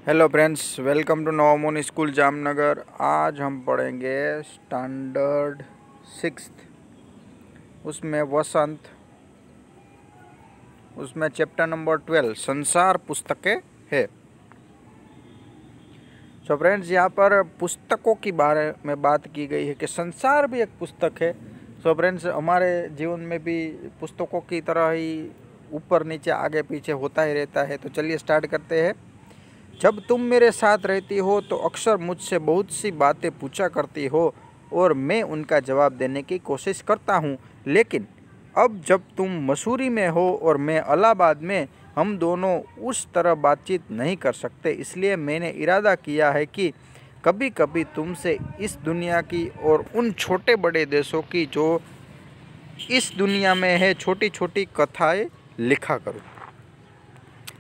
Hello friends, welcome to Navmoni school Jamnagar. आज हम पढ़ेंगे स्टैंडर्ड 6, उसमें वसंत, उसमें चैप्टर नंबर 12 संसार पुस्तकें है। सो फ्रेंड्स, यहाँ पर पुस्तकों के बारे में बात की गई है कि संसार भी एक पुस्तक है। सो फ्रेंड्स, हमारे जीवन में भी पुस्तकों की तरह ही ऊपर नीचे आगे पीछे होता ही रहता है। तो चलिए स्टार्ट करते हैं। जब तुम मेरे साथ रहती हो तो अक्सर मुझसे बहुत सी बातें पूछा करती हो और मैं उनका जवाब देने की कोशिश करता हूँ, लेकिन अब जब तुम मसूरी में हो और मैं इलाहाबाद में, हम दोनों उस तरह बातचीत नहीं कर सकते। इसलिए मैंने इरादा किया है कि कभी कभी तुमसे इस दुनिया की और उन छोटे बड़े देशों की जो इस दुनिया में है छोटी छोटी कथाएं लिखा करूँ।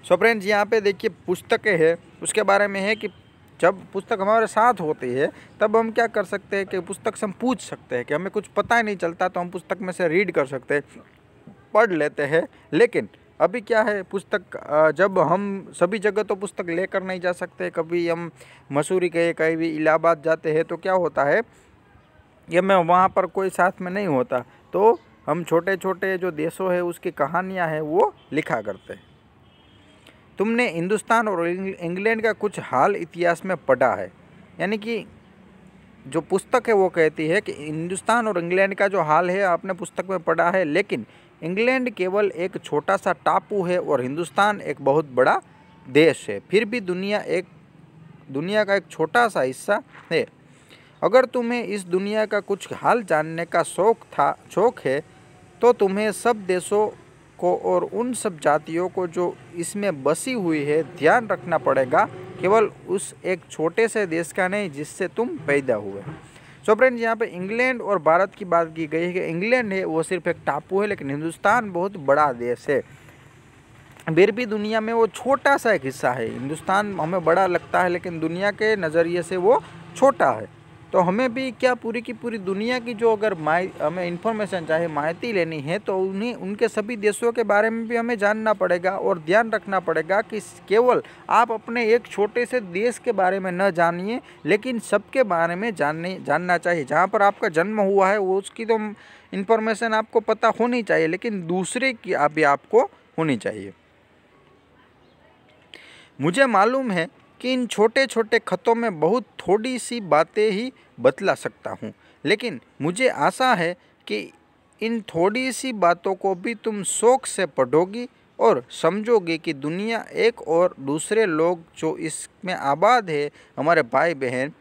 सो फ्रेंड्स, यहाँ पे देखिए पुस्तकें हैं, उसके बारे में है कि जब पुस्तक हमारे साथ होती है तब हम क्या कर सकते हैं कि पुस्तक से हम पूछ सकते हैं कि हमें कुछ पता ही नहीं चलता तो हम पुस्तक में से रीड कर सकते हैं, पढ़ लेते हैं। लेकिन अभी क्या है, पुस्तक जब हम सभी जगह तो पुस्तक लेकर नहीं जा सकते। कभी हम मसूरी गए, कहीं भी इलाहाबाद जाते हैं तो क्या होता है, ये मैं वहाँ पर कोई साथ में नहीं होता, तो हम छोटे छोटे जो देशों है उसकी कहानियाँ हैं वो लिखा करते हैं। तुमने हिंदुस्तान और इंग्लैंड का कुछ हाल इतिहास में पढ़ा है, यानी कि जो पुस्तक है वो कहती है कि हिंदुस्तान और इंग्लैंड का जो हाल है आपने पुस्तक में पढ़ा है, लेकिन इंग्लैंड केवल एक छोटा सा टापू है और हिंदुस्तान एक बहुत बड़ा देश है। फिर भी दुनिया का एक छोटा सा हिस्सा है। अगर तुम्हें इस दुनिया का कुछ हाल जानने का शौक है तो तुम्हें सब देशों को और उन सब जातियों को जो इसमें बसी हुई है ध्यान रखना पड़ेगा, केवल उस एक छोटे से देश का नहीं जिससे तुम पैदा हुए। सो फ्रेंड्स, यहाँ पे इंग्लैंड और भारत की बात की गई है कि इंग्लैंड है वो सिर्फ एक टापू है, लेकिन हिंदुस्तान बहुत बड़ा देश है। फिर भी दुनिया में वो छोटा सा एक हिस्सा है। हिंदुस्तान हमें बड़ा लगता है लेकिन दुनिया के नज़रिए से वो छोटा है। तो हमें भी क्या पूरी की पूरी दुनिया की जो अगर हमें इन्फॉर्मेशन चाहे, माहिती लेनी है, तो उनके सभी देशों के बारे में भी हमें जानना पड़ेगा और ध्यान रखना पड़ेगा कि केवल आप अपने एक छोटे से देश के बारे में न जानिए, लेकिन सबके बारे में जानना चाहिए। जहाँ पर आपका जन्म हुआ है वो उसकी तो इन्फॉर्मेशन आपको पता होनी चाहिए, लेकिन दूसरे की भी आपको होनी चाहिए। मुझे मालूम है कि इन छोटे छोटे खतों में बहुत थोड़ी सी बातें ही बतला सकता हूँ, लेकिन मुझे आशा है कि इन थोड़ी सी बातों को भी तुम शौक से पढ़ोगी और समझोगे कि दुनिया एक और दूसरे लोग जो इसमें आबाद है, हमारे भाई बहन,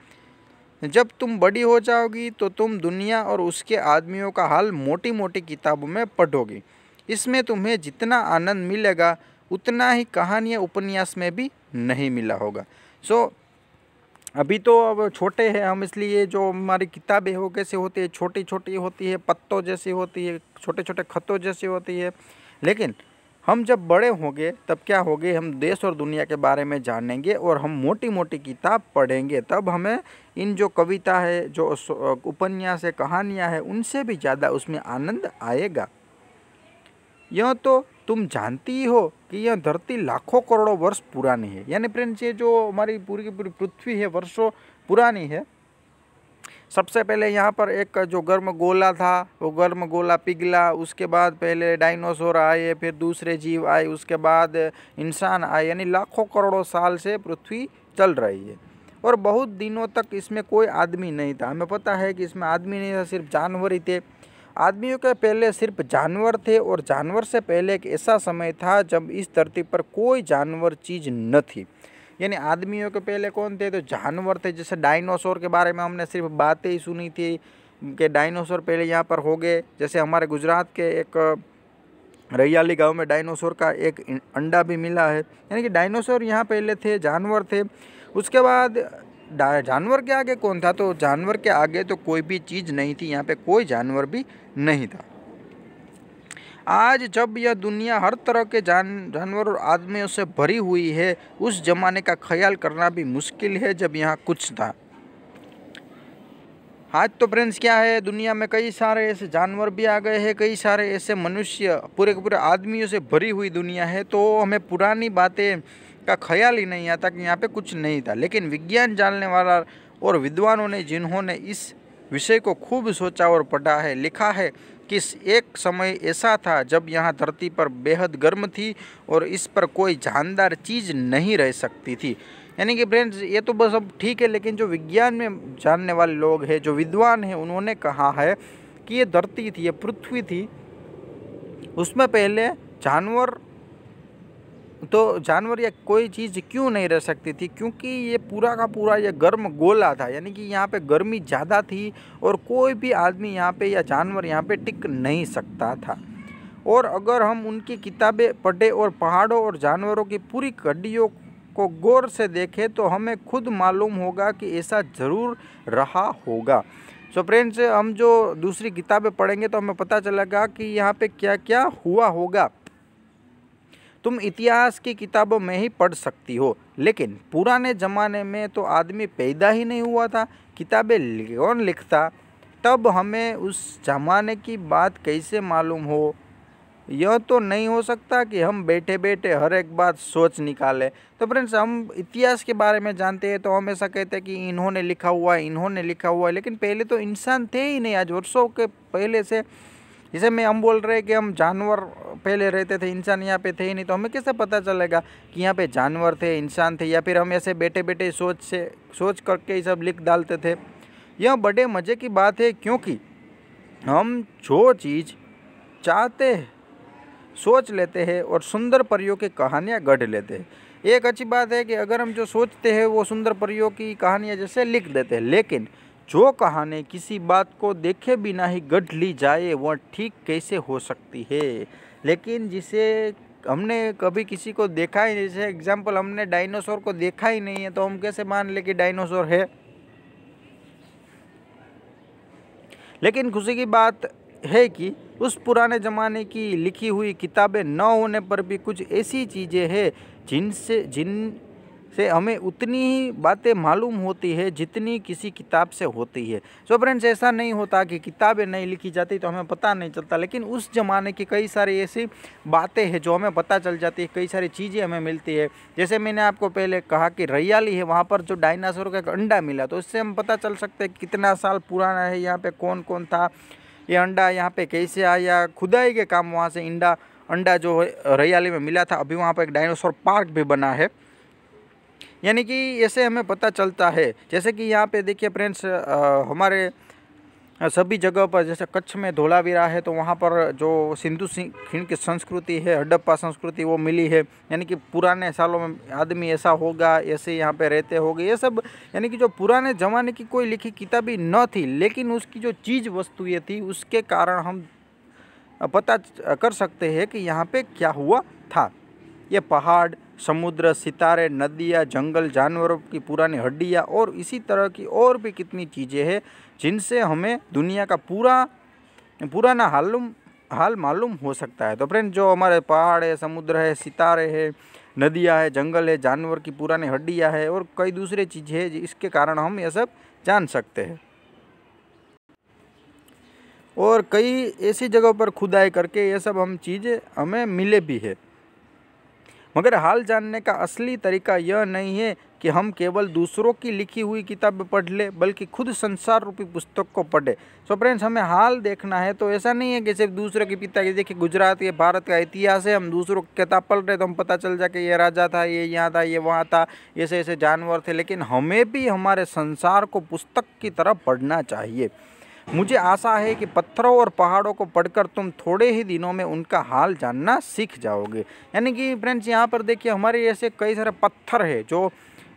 जब तुम बड़ी हो जाओगी तो तुम दुनिया और उसके आदमियों का हाल मोटी मोटी किताबों में पढ़ोगी। इसमें तुम्हें जितना आनंद मिलेगा उतना ही कहानियाँ उपन्यास में भी नहीं मिला होगा। सो अभी तो अब छोटे हैं हम, इसलिए जो हमारी किताबें हो कैसे होती है, छोटी छोटी होती है, पत्तों जैसी होती है, छोटे छोटे खतों जैसी होती है। लेकिन हम जब बड़े होंगे तब क्या होंगे, हम देश और दुनिया के बारे में जानेंगे और हम मोटी मोटी किताब पढ़ेंगे, तब हमें इन जो कविता है, जो उपन्यास है, कहानियाँ हैं, उनसे भी ज़्यादा उसमें आनंद आएगा। यह तो तुम जानती ही हो कि यह धरती लाखों करोड़ों वर्ष पुरानी है। यानी फ्रेंड्स, ये जो हमारी पूरी की पूरी पृथ्वी है वर्षों पुरानी है। सबसे पहले यहाँ पर एक जो गर्म गोला था वो गर्म गोला पिघला, उसके बाद पहले डायनासोर आए, फिर दूसरे जीव आए, उसके बाद इंसान आए। यानी लाखों करोड़ों साल से पृथ्वी चल रही है और बहुत दिनों तक इसमें कोई आदमी नहीं था। हमें पता है कि इसमें आदमी नहीं था, सिर्फ जानवर ही थे। आदमियों के पहले सिर्फ जानवर थे और जानवर से पहले एक ऐसा समय था जब इस धरती पर कोई जानवर चीज़ न थी। यानी आदमियों के पहले कौन थे, तो जानवर थे। जैसे डायनासोर के बारे में हमने सिर्फ बातें ही सुनी थी कि डायनासोर पहले यहाँ पर हो गए। जैसे हमारे गुजरात के एक रैयाली गांव में डायनासोर का एक अंडा भी मिला है। यानी कि डायनासोर यहाँ पहले थे, जानवर थे। उसके बाद जानवर के आगे कौन था, तो जानवर के आगे तो कोई भी चीज़ नहीं थी, यहाँ पे कोई जानवर भी नहीं था। आज जब यह दुनिया हर तरह के जानवर और आदमियों से भरी हुई है, उस जमाने का ख्याल करना भी मुश्किल है जब यहाँ कुछ था। आज तो फ्रेंड्स क्या है, दुनिया में कई सारे ऐसे जानवर भी आ गए हैं, कई सारे ऐसे मनुष्य, पूरे के पूरे आदमियों से भरी हुई दुनिया है। तो हमें पुरानी बातें का ख्याल ही नहीं आता कि यहाँ पे कुछ नहीं था। लेकिन विज्ञान जानने वाला और विद्वानों ने जिन्होंने इस विषय को खूब सोचा और पढ़ा है, लिखा है कि एक समय ऐसा था जब यहाँ धरती पर बेहद गर्म थी और इस पर कोई जानदार चीज़ नहीं रह सकती थी। यानी कि फ्रेंड्स ये तो बस अब ठीक है, लेकिन जो विज्ञान में जानने वाले लोग हैं, जो विद्वान हैं, उन्होंने कहा है कि ये धरती थी, ये पृथ्वी थी, उसमें पहले जानवर या कोई चीज़ क्यों नहीं रह सकती थी, क्योंकि ये पूरा का पूरा ये गर्म गोला था। यानी कि यहाँ पे गर्मी ज़्यादा थी और कोई भी आदमी यहाँ पे या जानवर यहाँ पे टिक नहीं सकता था। और अगर हम उनकी किताबें पढ़े और पहाड़ों और जानवरों की पूरी हड्डियों को गौर से देखें तो हमें खुद मालूम होगा कि ऐसा ज़रूर रहा होगा। सो फ्रेंड्स, हम जो दूसरी किताबें पढ़ेंगे तो हमें पता चलेगा कि यहाँ पे क्या क्या हुआ होगा। तुम इतिहास की किताबों में ही पढ़ सकती हो, लेकिन पुराने ज़माने में तो आदमी पैदा ही नहीं हुआ था, किताबें कौन लिखता? तब हमें उस ज़माने की बात कैसे मालूम हो? यह तो नहीं हो सकता कि हम बैठे बैठे हर एक बात सोच निकालें। तो फ्रेंड्स, हम इतिहास के बारे में जानते हैं तो हम ऐसा कहते हैं कि इन्होंने लिखा हुआ है, इन्होंने लिखा हुआ है, लेकिन पहले तो इंसान थे ही नहीं। आज वर्षों के पहले से, जैसे हम बोल रहे हैं कि हम जानवर पहले रहते थे, इंसान यहाँ पे थे ही नहीं, तो हमें कैसे पता चलेगा कि यहाँ पे जानवर थे, इंसान थे, या फिर हम ऐसे बैठे बैठे सोच करके ये सब लिख डालते थे। यह बड़े मज़े की बात है, क्योंकि हम जो चीज़ चाहते हैं सोच लेते हैं और सुंदर परियों की कहानियाँ गढ़ लेते हैं। एक अच्छी बात है कि अगर हम जो सोचते हैं वो सुंदर परियों की कहानियाँ जैसे लिख देते हैं, लेकिन जो कहानी किसी बात को देखे बिना ही गढ़ ली जाए वह ठीक कैसे हो सकती है? लेकिन जिसे हमने कभी किसी को देखा ही नहीं, जैसे एग्जाम्पल हमने डायनासोर को देखा ही नहीं है, तो हम कैसे मान ले कि डायनासोर है? लेकिन खुशी की बात है कि उस पुराने ज़माने की लिखी हुई किताबें न होने पर भी कुछ ऐसी चीज़ें हैं जिनसे हमें उतनी ही बातें मालूम होती है जितनी किसी किताब से होती है। सो फ्रेंड्स, ऐसा नहीं होता कि किताबें नहीं लिखी जाती तो हमें पता नहीं चलता, लेकिन उस ज़माने की कई सारी ऐसी बातें हैं जो हमें पता चल जाती है, कई सारी चीज़ें हमें मिलती है। जैसे मैंने आपको पहले कहा कि रैयाली है, वहाँ पर जो डायनासोर का एक अंडा मिला, तो इससे हम पता चल सकते हैं कितना साल पुराना है, यहाँ पर कौन कौन था, ये अंडा यहाँ पे कैसे आया। खुदाई के काम वहाँ से अंडा जो है रैयाली में मिला था। अभी वहाँ पर एक डायनासोर पार्क भी बना है। यानी कि ऐसे हमें पता चलता है। जैसे कि यहाँ पे देखिए फ्रेंड्स, हमारे सभी जगह पर, जैसे कच्छ में धोलावीरा है तो वहाँ पर जो सिंधु खीण की संस्कृति है, हड़प्पा संस्कृति, वो मिली है। यानी कि पुराने सालों में आदमी ऐसा होगा, ऐसे यहाँ पे रहते होंगे, ये सब। यानी कि जो पुराने ज़माने की कोई लिखी किताबी न थी, लेकिन उसकी जो चीज़ वस्तुएँ थी उसके कारण हम पता कर सकते हैं कि यहाँ पे क्या हुआ था। ये पहाड़, समुद्र, सितारे, नदियाँ, जंगल, जानवरों की पुरानी हड्डियाँ और इसी तरह की और भी कितनी चीज़ें हैं जिनसे हमें दुनिया का पुराना हाल मालूम हो सकता है। तो फ्रेंड, जो हमारे पहाड़ है, समुद्र है, सितारे है, नदियाँ है, जंगल है, जानवर की पुरानी हड्डियाँ है और कई दूसरे चीज़ें हैं, इसके कारण हम ये सब जान सकते हैं। और कई ऐसी जगहों पर खुदाई करके ये सब चीज़ें हमें मिले भी है। मगर हाल जानने का असली तरीका यह नहीं है कि हम केवल दूसरों की लिखी हुई किताबें पढ़ लें, बल्कि खुद संसार रूपी पुस्तक को पढ़े। सो फ्रेंड्स, हमें हाल देखना है तो ऐसा नहीं है कि सिर्फ दूसरे की पिता की, देखिए गुजरात ये भारत का इतिहास है, हम दूसरों की किताब पढ़ रहे तो हम पता चल जाए कि ये राजा था, ये यहाँ था, ये वहाँ था, ऐसे ऐसे जानवर थे। लेकिन हमें भी हमारे संसार को पुस्तक की तरह पढ़ना चाहिए। मुझे आशा है कि पत्थरों और पहाड़ों को पढ़कर तुम थोड़े ही दिनों में उनका हाल जानना सीख जाओगे। यानी कि फ्रेंड्स, यहाँ पर देखिए हमारे ऐसे कई सारे पत्थर है जो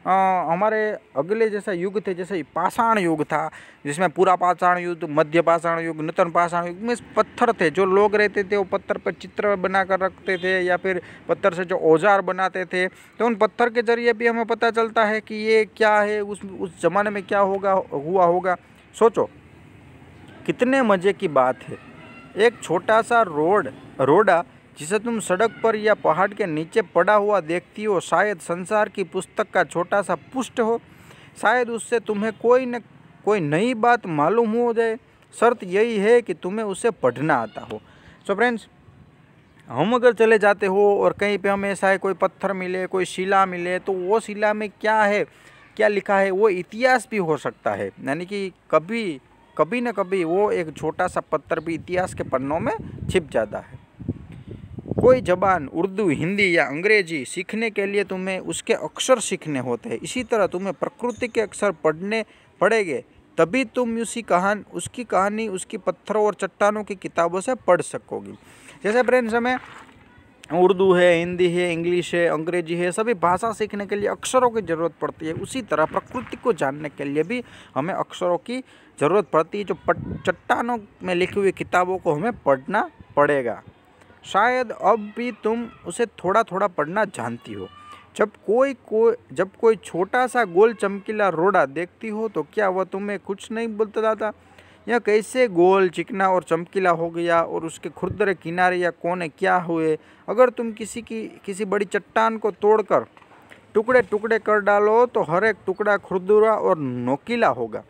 हमारे अगले जैसा युग थे, जैसे पाषाण युग था जिसमें पूरा पाषाण युग, मध्य पाषाण युग, नूतन पाषाण युग में पत्थर थे। जो लोग रहते थे वो पत्थर पर चित्र बना कर रखते थे या फिर पत्थर से जो औजार बनाते थे, तो उन पत्थर के जरिए भी हमें पता चलता है कि ये क्या है, उस ज़माने में क्या हुआ होगा। सोचो कितने मज़े की बात है। एक छोटा सा रोड़ा जिसे तुम सड़क पर या पहाड़ के नीचे पड़ा हुआ देखती हो, शायद संसार की पुस्तक का छोटा सा पृष्ठ हो। शायद उससे तुम्हें कोई नई बात मालूम हो जाए। शर्त यही है कि तुम्हें उसे पढ़ना आता हो। सो फ्रेंड्स, हम अगर चले जाते हो और कहीं पे हमें ऐसा है कोई पत्थर मिले, कोई शिला मिले, तो वो शिला में क्या है, क्या लिखा है, वो इतिहास भी हो सकता है। यानी कि कभी कभी न कभी वो एक छोटा सा पत्थर भी इतिहास के पन्नों में छिप जाता है। कोई जबान उर्दू, हिंदी या अंग्रेजी सीखने के लिए तुम्हें उसके अक्षर सीखने होते हैं। इसी तरह तुम्हें प्रकृति के अक्षर पढ़ने पड़ेंगे, तभी तुम उसकी कहानी उसकी पत्थरों और चट्टानों की किताबों से पढ़ सकोगी। जैसे फ्रेंड्स, हमें उर्दू है, हिंदी है, इंग्लिश है, अंग्रेजी है, सभी भाषा सीखने के लिए अक्षरों की ज़रूरत पड़ती है। उसी तरह प्रकृति को जानने के लिए भी हमें अक्षरों की ज़रूरत पड़ती है, जो चट्टानों में लिखी हुई किताबों को हमें पढ़ना पड़ेगा। शायद अब भी तुम उसे थोड़ा थोड़ा पढ़ना जानती हो। जब कोई छोटा सा गोल चमकीला रोड़ा देखती हो तो क्या वह तुम्हें कुछ नहीं बताता? यह कैसे गोल, चिकना और चमकीला हो गया, और उसके खुरदरे किनारे या कोने क्या हुए? अगर तुम किसी बड़ी चट्टान को तोड़कर टुकड़े टुकड़े कर डालो तो हर एक टुकड़ा खुरदुरा और नोकीला होगा।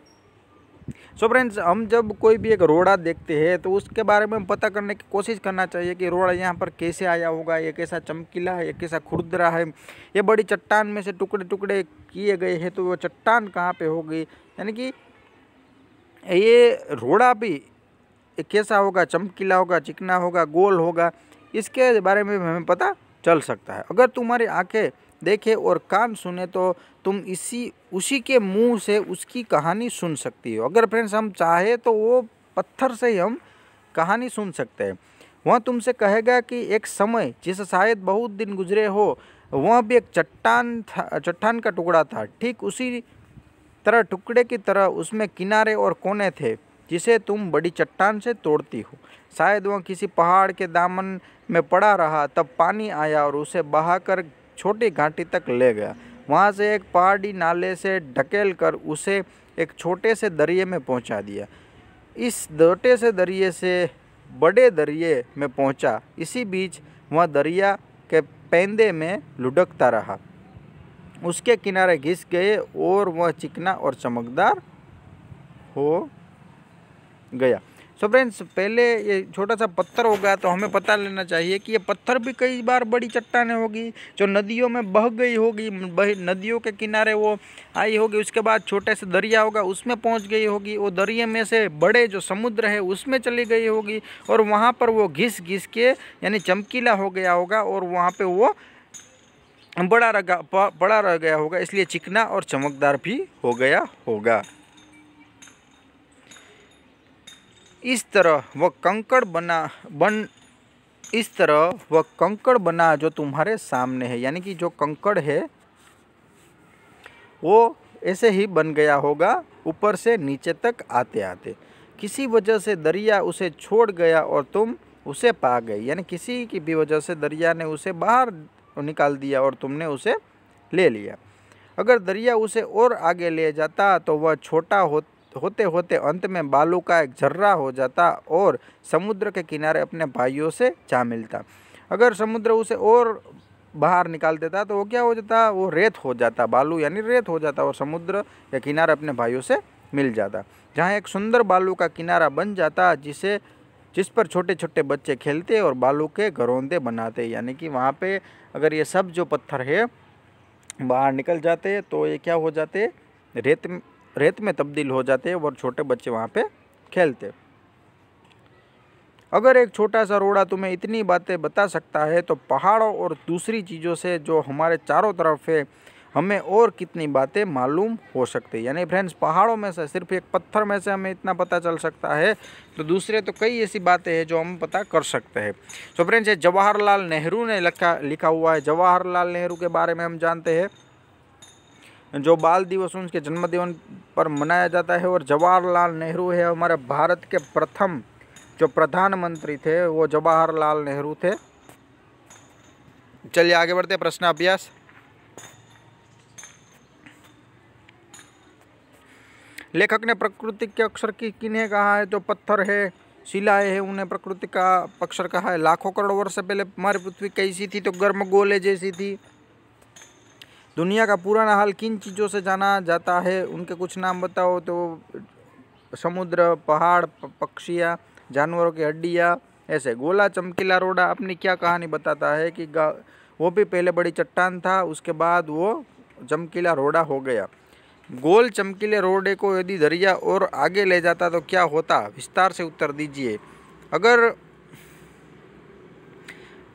सो फ्रेंड्स, हम जब कोई भी एक रोड़ा देखते हैं तो उसके बारे में पता करने की कोशिश करना चाहिए कि रोड़ा यहाँ पर कैसे आया होगा, ये कैसा चमकीला है, ये कैसा खुरदरा है, ये बड़ी चट्टान में से टुकड़े टुकड़े किए गए हैं तो वो चट्टान कहाँ पे होगी, यानी कि ये रोड़ा भी कैसा होगा, चमकीला होगा, चिकना होगा, गोल होगा, इसके बारे में हमें पता चल सकता है। अगर तुम्हारी आंखें देखे और कान सुने तो तुम उसी के मुंह से उसकी कहानी सुन सकती हो। अगर फ्रेंड्स हम चाहे तो वो पत्थर से ही हम कहानी सुन सकते हैं। वह तुमसे कहेगा कि एक समय जिसे शायद बहुत दिन गुजरे हो, वह भी एक चट्टान का टुकड़ा था। ठीक उसी तरह टुकड़े की तरह उसमें किनारे और कोने थे जिसे तुम बड़ी चट्टान से तोड़ती हो। शायद वह किसी पहाड़ के दामन में पड़ा रहा, तब पानी आया और उसे बहाकर छोटी घाटी तक ले गया। वहाँ से एक पहाड़ी नाले से ढकेल कर उसे एक छोटे से दरिये में पहुँचा दिया। इस छोटे से दरिये से बड़े दरिये में पहुँचा। इसी बीच वह दरिया के पैंदे में लुढ़कता रहा। उसके किनारे घिस गए और वह चिकना और चमकदार हो गया। सो फ्रेंड्स, पहले ये छोटा सा पत्थर होगा तो हमें पता लेना चाहिए कि ये पत्थर भी कई बार बड़ी चट्टानें होगी जो नदियों में बह गई होगी, नदियों के किनारे वो आई होगी। उसके बाद छोटे से दरिया होगा, उसमें पहुंच गई होगी। वो दरिया में से बड़े जो समुद्र है उसमें चली गई होगी और वहाँ पर वो घिस के यानी चमकीला हो गया होगा और वहाँ पर वो बड़ा रह गया होगा, इसलिए चिकना और चमकदार भी हो गया होगा। इस तरह वह कंकड़ बना जो तुम्हारे सामने है, यानी कि जो कंकड़ है वो ऐसे ही बन गया होगा ऊपर से नीचे तक आते आते। किसी वजह से दरिया उसे छोड़ गया और तुम उसे पा गई, यानी किसी की भी वजह से दरिया ने उसे बाहर निकाल दिया और तुमने उसे ले लिया। अगर दरिया उसे और आगे ले जाता तो वह छोटा होते होते अंत में बालू का एक झर्रा हो जाता और समुद्र के किनारे अपने भाइयों से जा मिलता। अगर समुद्र उसे और बाहर निकाल देता तो वो क्या हो जाता, वो रेत हो जाता, बालू यानी रेत हो जाता और समुद्र या किनारा अपने भाइयों से मिल जाता, जहाँ एक सुंदर बालू का किनारा बन जाता जिस पर छोटे छोटे बच्चे खेलते और बालू के घरौंदे बनाते। यानी कि वहाँ पे अगर ये सब जो पत्थर है बाहर निकल जाते तो ये क्या हो जाते, रेत में तब्दील हो जाते और छोटे बच्चे वहाँ पे खेलते। अगर एक छोटा सा रोड़ा तुम्हें इतनी बातें बता सकता है तो पहाड़ों और दूसरी चीज़ों से जो हमारे चारों तरफ है हमें और कितनी बातें मालूम हो सकती है। यानी फ्रेंड्स, पहाड़ों में से सिर्फ एक पत्थर में से हमें इतना पता चल सकता है तो दूसरे तो कई ऐसी बातें हैं जो हम पता कर सकते हैं। तो फ्रेंड्स, ये जवाहरलाल नेहरू ने लिखा हुआ है। जवाहरलाल नेहरू के बारे में हम जानते हैं, जो बाल दिवस उनके जन्मदिन पर मनाया जाता है और जवाहरलाल नेहरू है हमारे भारत के प्रथम जो प्रधानमंत्री थे वो जवाहरलाल नेहरू थे। चलिए आगे बढ़ते हैं। प्रश्न अभ्यास। लेखक ने प्रकृति के अक्षर किन्हें कहा है? जो पत्थर है, शिलाएं है, उन्हें प्रकृति का अक्षर कहा है। लाखों करोड़ वर्ष से पहले हमारी पृथ्वी कैसी थी? तो गर्म गोले जैसी थी। दुनिया का पुराना हाल किन चीज़ों से जाना जाता है? उनके कुछ नाम बताओ। तो समुद्र, पहाड़, पक्षियाँ, जानवरों की हड्डियाँ, ऐसे गोला चमकीला रोड़ा अपनी क्या कहानी बताता है कि वो भी पहले बड़ी चट्टान था, उसके बाद वो चमकीला रोड़ा हो गया। गोल चमकीले रोड़े को यदि दरिया और आगे ले जाता तो क्या होता, विस्तार से उत्तर दीजिए। अगर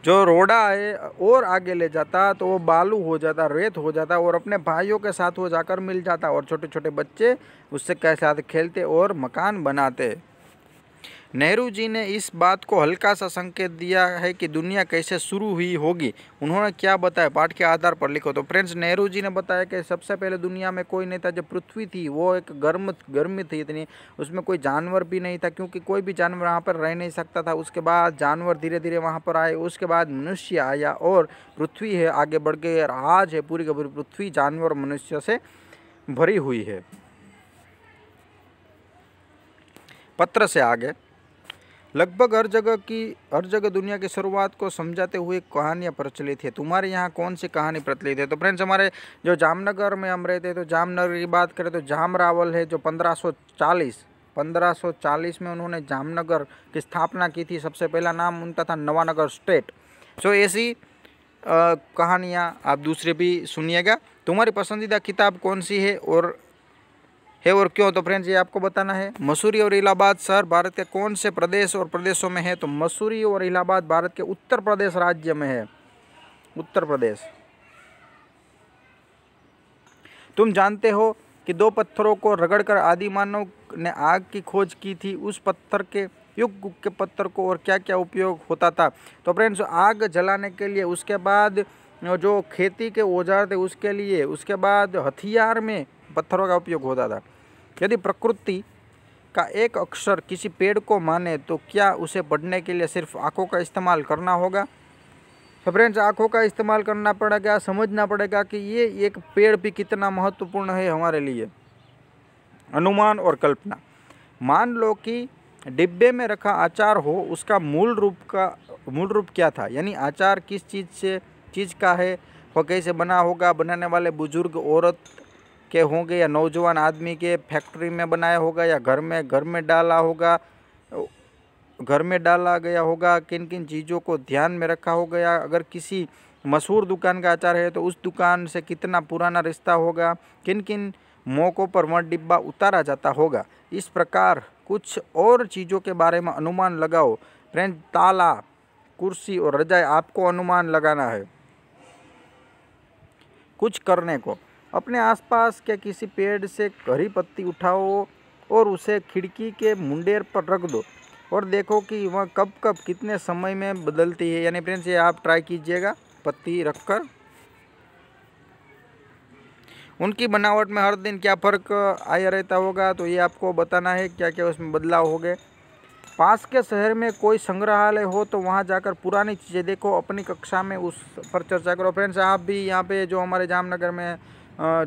जो रोड़ा है और आगे ले जाता तो वो बालू हो जाता, रेत हो जाता और अपने भाइयों के साथ वो जाकर मिल जाता और छोटे छोटे बच्चे उससे के साथ खेलते और मकान बनाते। नेहरू जी ने इस बात को हल्का सा संकेत दिया है कि दुनिया कैसे शुरू हुई होगी। उन्होंने क्या बताया, पाठ के आधार पर लिखो। तो फ्रेंड्स, नेहरू जी ने बताया कि सबसे पहले दुनिया में कोई नहीं था, जब पृथ्वी थी वो एक गर्म थी इतनी, उसमें कोई जानवर भी नहीं था क्योंकि कोई भी जानवर वहाँ पर रह नहीं सकता था। उसके बाद जानवर धीरे धीरे वहाँ पर आए, उसके बाद मनुष्य आया और पृथ्वी है आगे बढ़ गई और आज है पूरी की पूरी पृथ्वी जानवर और मनुष्य से भरी हुई है। पत्र से आगे लगभग हर जगह दुनिया की शुरुआत को समझाते हुए कहानियाँ प्रचलित है। तुम्हारे यहाँ कौन सी कहानी प्रचलित है? तो फ्रेंड्स, हमारे जो जामनगर में हम रहते हैं तो जामनगर की बात करें तो जाम रावल है जो 1540 में उन्होंने जामनगर की स्थापना की थी। सबसे पहला नाम उनका था नवानगर स्टेट। सो ऐसी कहानियाँ आप दूसरे भी सुनिएगा। तुम्हारी पसंदीदा किताब कौन सी है और क्यों? तो फ्रेंड्स, ये आपको बताना है। मसूरी और इलाहाबाद शहर भारत के कौन से प्रदेश और प्रदेशों में है? तो मसूरी और इलाहाबाद भारत के उत्तर प्रदेश राज्य में है, उत्तर प्रदेश। तुम जानते हो कि दो पत्थरों को रगड़कर आदि मानव ने आग की खोज की थी। उस पत्थर के युग के पत्थर को और क्या क्या उपयोग होता था? तो फ्रेंड्स, आग जलाने के लिए, उसके बाद जो खेती के औजार थे उसके लिए, उसके बाद हथियार में पत्थरों का उपयोग होता था। यदि प्रकृति का एक अक्षर किसी पेड़ को माने तो क्या उसे पढ़ने के लिए सिर्फ आँखों का इस्तेमाल करना होगा? तो फ्रेंड्स, आँखों का इस्तेमाल करना पड़ेगा, समझना पड़ेगा कि ये एक पेड़ भी कितना महत्वपूर्ण है हमारे लिए। अनुमान और कल्पना। मान लो कि डिब्बे में रखा अचार हो, उसका मूल रूप क्या था? यानी अचार किस चीज़ का है, वो कैसे बना होगा, बनाने वाले बुजुर्ग औरत के होंगे या नौजवान आदमी के, फैक्ट्री में बनाया होगा या घर में डाला गया होगा, किन किन चीज़ों को ध्यान में रखा होगा, या अगर किसी मशहूर दुकान का अचार है तो उस दुकान से कितना पुराना रिश्ता होगा, किन किन मौक़ों पर वह डिब्बा उतारा जाता होगा। इस प्रकार कुछ और चीज़ों के बारे में अनुमान लगाओ। फ्रेंड, ताला, कुर्सी और रजाई, आपको अनुमान लगाना है। कुछ करने को, अपने आसपास के किसी पेड़ से हरी पत्ती उठाओ और उसे खिड़की के मुंडेर पर रख दो और देखो कि वह कब कितने समय में बदलती है। यानी फ्रेंड्स, ये आप ट्राई कीजिएगा पत्ती रखकर। उनकी बनावट में हर दिन क्या फ़र्क आया रहता होगा, तो ये आपको बताना है क्या क्या उसमें बदलाव हो गए। पास के शहर में कोई संग्रहालय हो तो वहाँ जाकर पुरानी चीज़ें देखो, अपनी कक्षा में उस पर चर्चा करो। फ्रेंड्स, आप भी यहाँ पे जो हमारे जामनगर में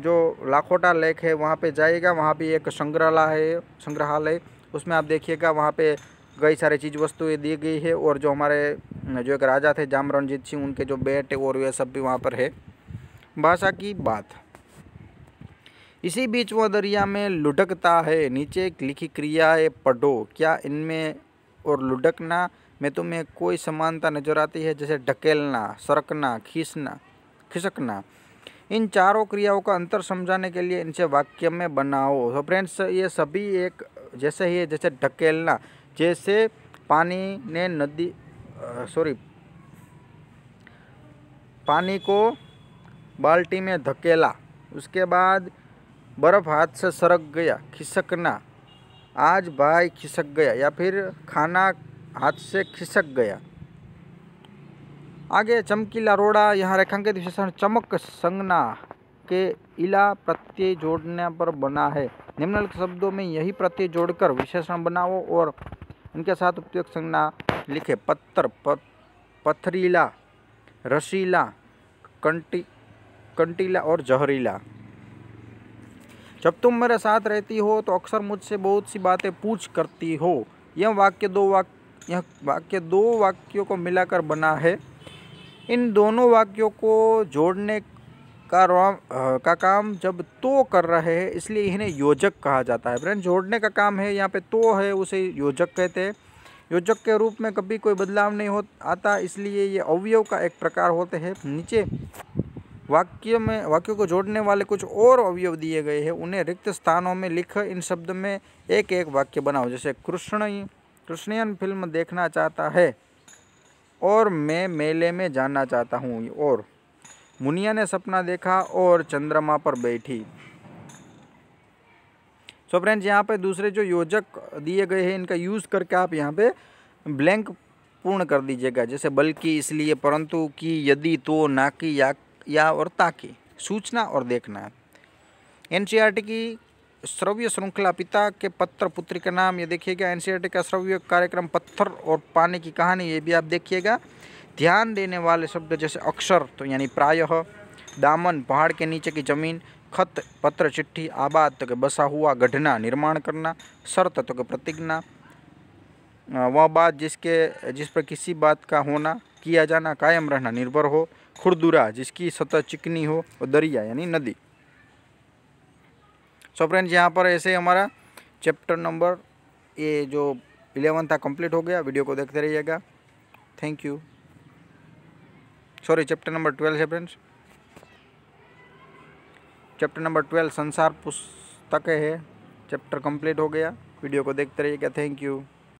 जो लाखोटा लेक है वहाँ पे जाइएगा, वहाँ भी एक संग्रहालय, उसमें आप देखिएगा वहाँ पे कई सारी चीज़ वस्तुएँ दी गई है और जो हमारे जो एक राजा थे जाम रणजीत सिंह, उनके जो बेट और वे सब भी वहाँ पर है। भाषा की बात। इसी बीच वह दरिया में लुढ़कता है। नीचे एक लिखी क्रिया है, पढ़ो। क्या इनमें और लुढ़कना में तुम्हें कोई समानता नजर आती है? जैसे ढकेलना, सरकना, खिसकना। इन चारों क्रियाओं का अंतर समझाने के लिए इनसे वाक्य में बनाओ। तो फ्रेंड्स, ये सभी एक जैसे ही है। जैसे ढकेलना, जैसे पानी को बाल्टी में धकेला, उसके बाद बर्फ़ हाथ से सरक गया। खिसकना, आज भाई खिसक गया, या फिर खाना हाथ से खिसक गया। आगे चमकीला रोड़ा, यहाँ रेखांकित विशेषण चमक संज्ञा के इला प्रत्यय जोड़ने पर बना है। निम्नलिखित शब्दों में यही प्रत्यय जोड़कर विशेषण बनाओ और इनके साथ उपयुक्त संज्ञा लिखे। पत्थर, पथरीला, रसीला, कंटीला और जहरीला। जब तुम मेरे साथ रहती हो तो अक्सर मुझसे बहुत सी बातें पूछ करती हो। यह वाक्य दो वाक्यों को मिलाकर बना है। इन दोनों वाक्यों को जोड़ने का काम जब तो कर रहे हैं, इसलिए इन्हें योजक कहा जाता है। फ्रेंड, जोड़ने का काम है, यहाँ पे तो है, उसे योजक कहते हैं। योजक के रूप में कभी कोई बदलाव नहीं हो आता, इसलिए ये अवयव का एक प्रकार होते हैं। नीचे वाक्यों को जोड़ने वाले कुछ और अवयव दिए गए हैं, उन्हें रिक्त स्थानों में लिख इन शब्द में एक एक वाक्य बनाओ। जैसे कृष्णयन फिल्म देखना चाहता है और मैं मेले में जाना चाहता हूँ, और मुनिया ने सपना देखा और चंद्रमा पर बैठी। सो फ्रेंड्स, यहाँ पे दूसरे जो योजक दिए गए हैं इनका यूज़ करके आप यहाँ पे ब्लैंक पूर्ण कर दीजिएगा। जैसे बल्कि, इसलिए, परंतु, कि, यदि, तो, ना कि, या और ताकि। सूचना और देखना। एनसीईआरटी की श्रव्य श्रृंखला पिता के पत्र पुत्री का नाम, ये देखिएगा। एनसीईआरटी का श्रव्य कार्यक्रम पत्थर और पानी की कहानी, ये भी आप देखिएगा। ध्यान देने वाले शब्द जैसे अक्षर तो यानी प्रायः, दामन पहाड़ के नीचे की जमीन, खत पत्र चिट्ठी, आबाद तो के बसा हुआ, गढ़ना निर्माण करना, शर्त तो के प्रतिज्ञा, वह बात जिस पर किसी बात का होना, किया जाना, कायम रहना, निर्भर हो, खुरदुरा जिसकी सतह चिकनी हो, और दरिया यानी नदी। सो फ्रेंड्स, यहाँ पर ऐसे हमारा चैप्टर नंबर ये जो 11 था कंप्लीट हो गया। वीडियो को देखते रहिएगा। Thank you. Sorry, chapter number 12 है फ्रेंड्स। चैप्टर नंबर 12 संसार पुस्तकें है, चैप्टर कंप्लीट हो गया। वीडियो को देखते रहिएगा। Thank you.